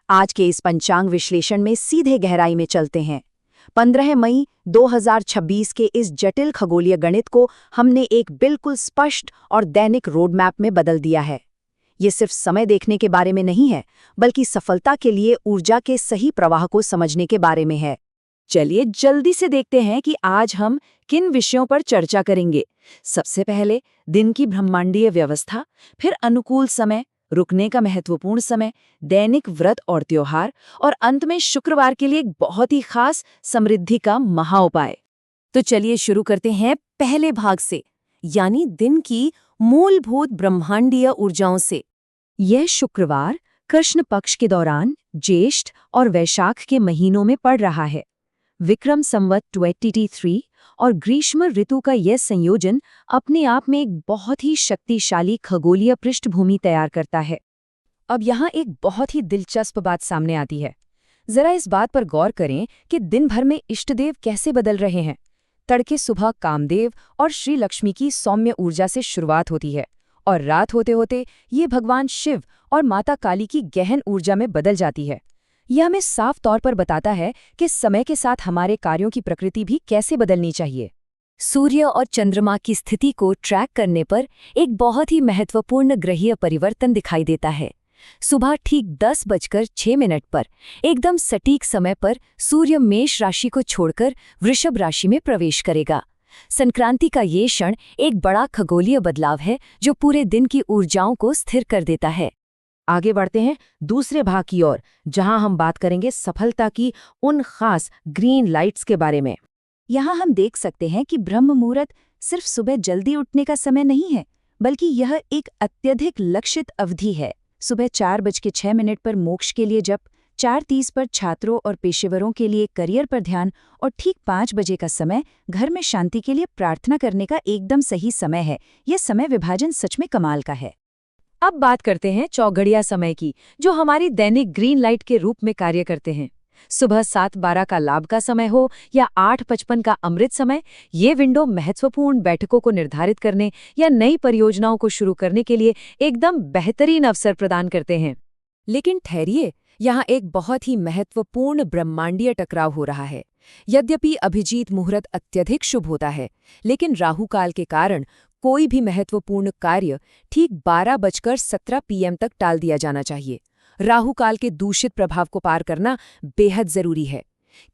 आज के इस पंचांग विश्लेषण में सीधे गहराई में चलते हैं। 15 मई 2026 के इस जटिल खगोलीय गणित को हमने एक बिल्कुल स्पष्ट और दैनिक रोडमैप में बदल दिया है। ये सिर्फ समय देखने के बारे में नहीं है, बल्कि सफलता के लिए ऊर्जा के सही प्रवाह को समझने के बारे में है। चलिए जल्दी से देखते हैं कि आज हम किन विषयों पर चर्चा करेंगे। सबसे पहले दिन की ब्रह्मांडीय व्यवस्था, फिर अनुकूल समय, रुकने का महत्वपूर्ण समय, दैनिक व्रत और त्योहार, और अंत में शुक्रवार के लिए एक बहुत ही खास समृद्धि का महाउपाय। तो चलिए शुरू करते हैं पहले भाग से, यानी दिन की मूलभूत ब्रह्मांडीय ऊर्जाओं से। यह शुक्रवार कृष्ण पक्ष के दौरान ज्येष्ठ और वैशाख के महीनों में पड़ रहा है। विक्रम संवत 2023 और ग्रीष्म ऋतु का यह संयोजन अपने आप में एक बहुत ही शक्तिशाली खगोलीय पृष्ठभूमि तैयार करता है। अब यहाँ एक बहुत ही दिलचस्प बात सामने आती है। जरा इस बात पर गौर करें कि दिन भर में इष्टदेव कैसे बदल रहे हैं। तड़के सुबह कामदेव और श्री लक्ष्मी की सौम्य ऊर्जा से शुरुआत होती है, और रात होते होते ये भगवान शिव और माता काली की गहन ऊर्जा में बदल जाती है। यह हमें साफ तौर पर बताता है कि समय के साथ हमारे कार्यों की प्रकृति भी कैसे बदलनी चाहिए। सूर्य और चंद्रमा की स्थिति को ट्रैक करने पर एक बहुत ही महत्वपूर्ण ग्रहीय परिवर्तन दिखाई देता है। सुबह ठीक 10:06 पर एकदम सटीक समय पर सूर्य मेष राशि को छोड़कर वृषभ राशि में प्रवेश करेगा। संक्रांति का ये क्षण एक बड़ा खगोलीय बदलाव है जो पूरे दिन की ऊर्जाओं को स्थिर कर देता है। आगे बढ़ते हैं दूसरे भाग की ओर, जहां हम बात करेंगे सफलता की उन खास ग्रीन लाइट्स के बारे में। यहाँ हम देख सकते हैं कि ब्रह्म मुहूर्त सिर्फ सुबह जल्दी उठने का समय नहीं है, बल्कि यह एक अत्यधिक लक्षित अवधि है। सुबह 4:06 पर मोक्ष के लिए जप, 4:30 पर छात्रों और पेशेवरों के लिए करियर पर ध्यान, और ठीक 5 बजे का समय घर में शांति के लिए प्रार्थना करने का एकदम सही समय है। यह समय विभाजन सच में कमाल का है। अब बात करते हैं चौघड़िया समय की, जो हमारी दैनिक ग्रीन लाइट के रूप में कार्य करते हैं। सुबह 7:12 का लाभ का समय हो या 8:55 का अमृत समय, ये विंडो महत्वपूर्ण बैठकों को निर्धारित करने या नई परियोजनाओं को शुरू करने के लिए एकदम बेहतरीन अवसर प्रदान करते हैं। लेकिन ठहरिए, यहाँ एक बहुत ही महत्वपूर्ण ब्रह्मांडीय टकराव हो रहा है। यद्यपि अभिजीत मुहूर्त अत्यधिक शुभ होता है, लेकिन राहुकाल के कारण कोई भी महत्वपूर्ण कार्य ठीक 12:17 PM तक टाल दिया जाना चाहिए। राहुकाल के दूषित प्रभाव को पार करना बेहद जरूरी है।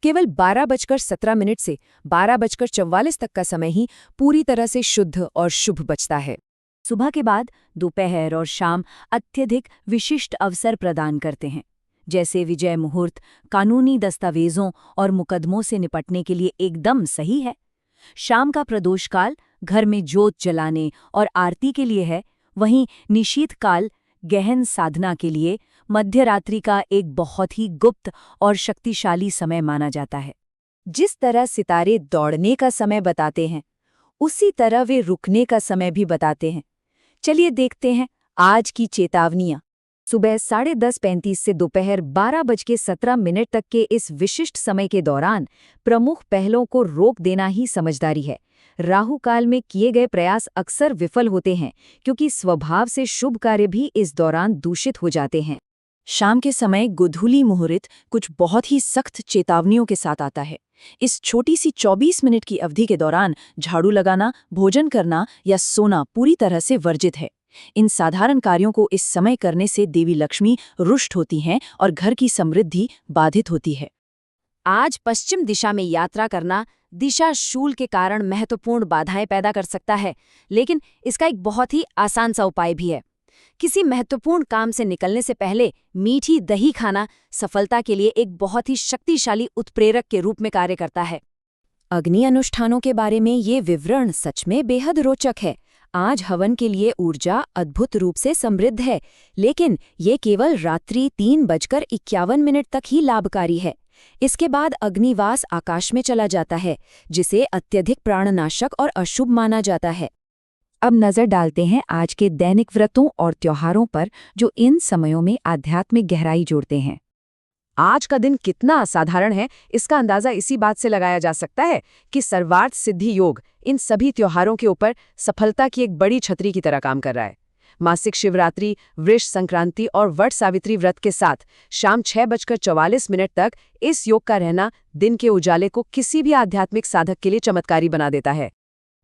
केवल 12:17 से 12:44 तक का समय ही पूरी तरह से शुद्ध और शुभ बचता है। सुबह के बाद दोपहर और शाम अत्यधिक विशिष्ट अवसर प्रदान करते हैं, जैसे विजय मुहूर्त कानूनी दस्तावेजों और मुकदमों से निपटने के लिए एकदम सही है। शाम का प्रदोष काल घर में जोत जलाने और आरती के लिए है, वहीं निशीथ काल गहन साधना के लिए मध्य रात्रि का एक बहुत ही गुप्त और शक्तिशाली समय माना जाता है। जिस तरह सितारे दौड़ने का समय बताते हैं, उसी तरह वे रुकने का समय भी बताते हैं। चलिए देखते हैं आज की चेतावनियां। सुबह 10:35 से दोपहर 12:17 तक के इस विशिष्ट समय के दौरान प्रमुख पहलों को रोक देना ही समझदारी है। राहु काल में किए गए प्रयास अक्सर विफल होते हैं, क्योंकि स्वभाव से शुभ कार्य भी इस दौरान दूषित हो जाते हैं। शाम के समय गोधूली मुहूर्त कुछ बहुत ही सख्त चेतावनियों के साथ आता है। इस छोटी सी 24 मिनट की अवधि के दौरान झाड़ू लगाना, भोजन करना या सोना पूरी तरह से वर्जित है। इन साधारण कार्यों को इस समय करने से देवी लक्ष्मी रुष्ट होती हैं और घर की समृद्धि बाधित होती है। आज पश्चिम दिशा में यात्रा करना दिशा शूल के कारण महत्वपूर्ण बाधाएं पैदा कर सकता है, लेकिन इसका एक बहुत ही आसान सा उपाय भी है। किसी महत्वपूर्ण काम से निकलने से पहले मीठी दही खाना सफलता के लिए एक बहुत ही शक्तिशाली उत्प्रेरक के रूप में कार्य करता है। अग्नि अनुष्ठानों के बारे में ये विवरण सच में बेहद रोचक है। आज हवन के लिए ऊर्जा अद्भुत रूप से समृद्ध है, लेकिन ये केवल रात्रि 3:51 तक ही लाभकारी है। इसके बाद अग्निवास आकाश में चला जाता है, जिसे अत्यधिक प्राणनाशक और अशुभ माना जाता है। अब नजर डालते हैं आज के दैनिक व्रतों और त्योहारों पर, जो इन समयों में आध्यात्मिक गहराई जोड़ते हैं। आज का दिन कितना असाधारण है, इसका अंदाजा इसी बात से लगाया जा सकता है कि सर्वार्थ सिद्धि योग इन सभी त्योहारों के ऊपर सफलता की एक बड़ी छतरी की तरह काम कर रहा है। मासिक शिवरात्रि, वृष संक्रांति और वट सावित्री व्रत के साथ शाम 6:44 तक इस योग का रहना दिन के उजाले को किसी भी आध्यात्मिक साधक के लिए चमत्कारी बना देता है।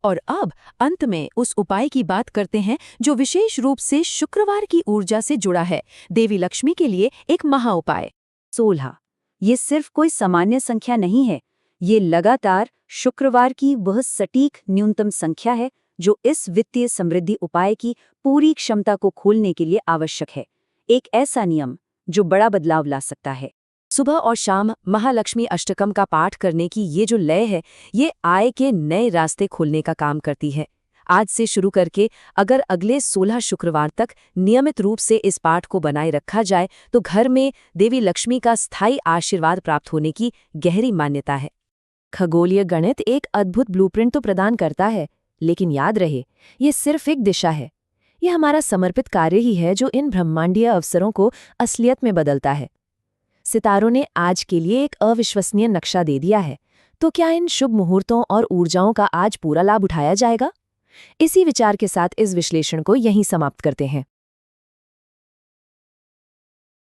और अब अंत में उस उपाय की बात करते हैं जो विशेष रूप से शुक्रवार की ऊर्जा से जुड़ा है, देवी लक्ष्मी के लिए एक महा उपाय। 16। ये सिर्फ कोई सामान्य संख्या नहीं है, ये लगातार शुक्रवार की वह सटीक न्यूनतम संख्या है जो इस वित्तीय समृद्धि उपाय की पूरी क्षमता को खोलने के लिए आवश्यक है। एक ऐसा नियम जो बड़ा बदलाव ला सकता है। सुबह और शाम महालक्ष्मी अष्टकम का पाठ करने की ये जो लय है, ये आय के नए रास्ते खोलने का काम करती है। आज से शुरू करके अगर अगले 16 शुक्रवार तक नियमित रूप से इस पाठ को बनाए रखा जाए तो घर में देवी लक्ष्मी का स्थायी आशीर्वाद प्राप्त होने की गहरी मान्यता है। खगोलीय गणित एक अद्भुत ब्लूप्रिंट तो प्रदान करता है, लेकिन याद रहे, ये सिर्फ एक दिशा है। ये हमारा समर्पित कार्य ही है जो इन ब्रह्मांडीय अवसरों को असलियत में बदलता है। सितारों ने आज के लिए एक अविश्वसनीय नक्शा दे दिया है, तो क्या इन शुभ मुहूर्तों और ऊर्जाओं का आज पूरा लाभ उठाया जाएगा? इसी विचार के साथ इस विश्लेषण को यहीं समाप्त करते हैं।